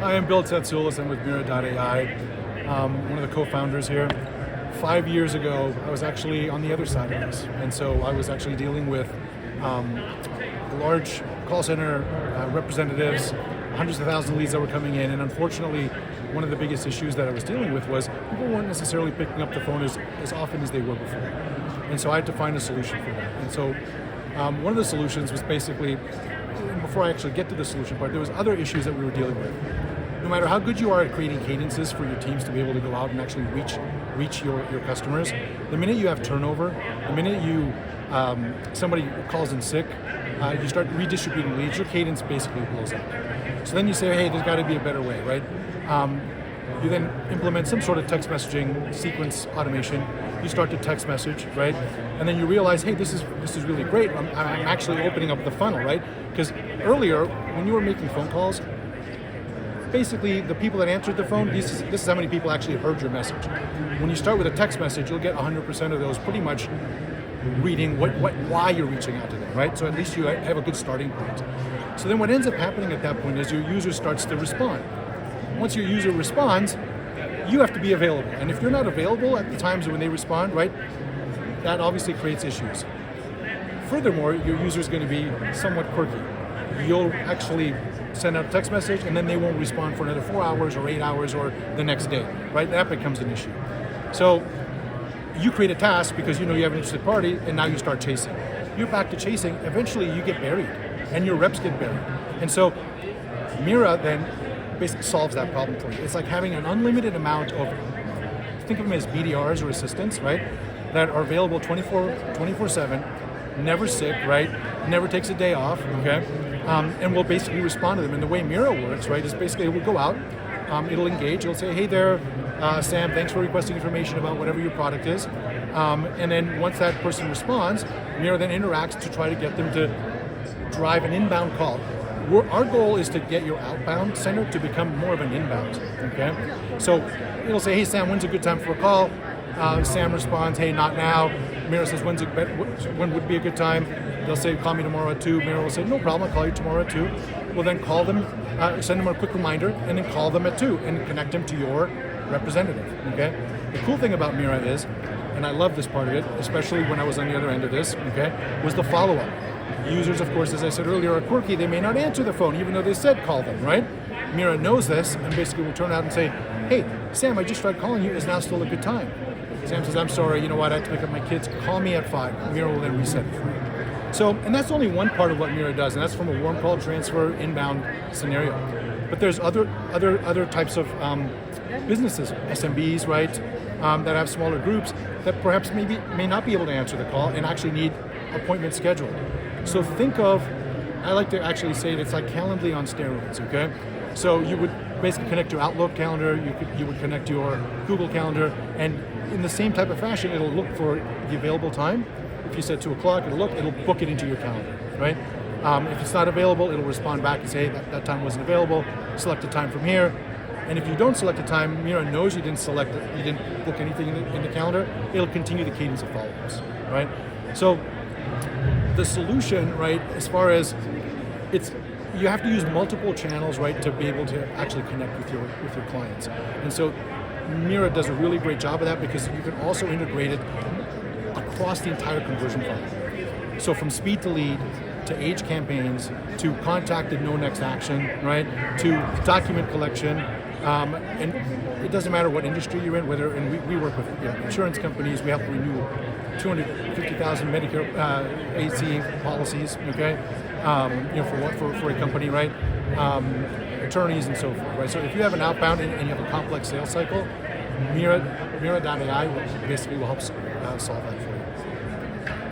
I am Bill Tetsoulis. I'm with MeeRA.AI, one of the co-founders here. 5 years ago, I was actually on the other side of this, and so I was actually dealing with large call center representatives, hundreds of thousands of leads that were coming in, and unfortunately, one of the biggest issues that I was dealing with was people weren't necessarily picking up the phone as often as they were before. And so I had to find a solution for that. And so one of the solutions was basically, before I actually get to the solution part, there was other issues that we were dealing with. No matter how good you are at creating cadences for your teams to be able to go out and actually reach your customers, the minute you have turnover, the minute you somebody calls in sick, you start redistributing leads, your cadence basically blows up. So then you say, hey, there's got to be a better way, right? You then implement some sort of text messaging sequence automation. You start to text message, right? And then you realize, hey, this is really great. I'm actually opening up the funnel, right? Because earlier, when you were making phone calls, basically the people that answered the phone, this is how many people actually heard your message. When you start with a text message, you'll get 100% of those pretty much reading why you're reaching out to them, right? So at least you have a good starting point. So then what ends up happening at that point is your user starts to respond. Once your user responds, you have to be available. And if you're not available at the times when they respond, right, that obviously creates issues. Furthermore, your user is going to be somewhat quirky. You'll actually send out a text message and then they won't respond for another 4 hours or 8 hours or the next day, right? That becomes an issue. So you create a task because you know you have an interested party and now you start chasing. You're back to chasing, eventually you get buried and your reps get buried. And so MeeRA then basically solves that problem for you. It's like having an unlimited amount of, think of them as BDRs or assistants, right? That are available 24/7, never sick, right? Never takes a day off, okay? And will basically respond to them. And the way MeeRA works, right, is basically it will go out, it'll engage, it'll say, hey there, Sam, thanks for requesting information about whatever your product is. And then once that person responds, MeeRA then interacts to try to get them to drive an inbound call. Our goal is to get your outbound center to become more of an inbound, okay? So it'll say, hey Sam, when's a good time for a call? Sam responds, hey, not now. MeeRA says, when would be a good time? They'll say, call me tomorrow at 2. MeeRA will say, no problem, I'll call you tomorrow at 2. We'll then call them, send them a quick reminder, and then call them at 2 and connect them to your representative, okay? The cool thing about MeeRA is, and I love this part of it, especially when I was on the other end of this, okay, was the follow-up. Users, of course, as I said earlier, are quirky. They may not answer the phone, even though they said call them, right? MeeRA knows this, and basically will turn out and say, hey, Sam, I just tried calling you. Is now still a good time? Sam says, I'm sorry, you know what, I have to pick up my kids. Call me at 5. MeeRA will then reset it for you. So, and that's only one part of what MeeRA does, and that's from a warm call transfer inbound scenario. But there's other types of businesses, SMBs, right, that have smaller groups that perhaps may not be able to answer the call and actually need appointments scheduled. So think of, I like to actually say it's like Calendly on steroids, okay? So you would basically connect your Outlook calendar, you would connect your Google Calendar, and in the same type of fashion, it'll look for the available time. If you said 2 o'clock, it'll book it into your calendar, right? If it's not available, it'll respond back and say, hey, that time wasn't available, select a time from here. And if you don't select a time, MeeRA knows you didn't select it, you didn't book anything in the calendar, it'll continue the cadence of follow-ups, right? So the solution, right, as far as you have to use multiple channels, right, to be able to actually connect with your clients. And so MeeRA does a really great job of that because you can also integrate it across the entire conversion funnel. So from speed to lead, to age campaigns, to contacted no next action, right, to document collection, and it doesn't matter what industry you're in, and we work with insurance companies, we help renew 250,000 Medicare AC policies, okay, for a company, right, attorneys and so forth, right. So if you have an outbound and you have a complex sales cycle, MeeRA.AI basically will help solve that for you.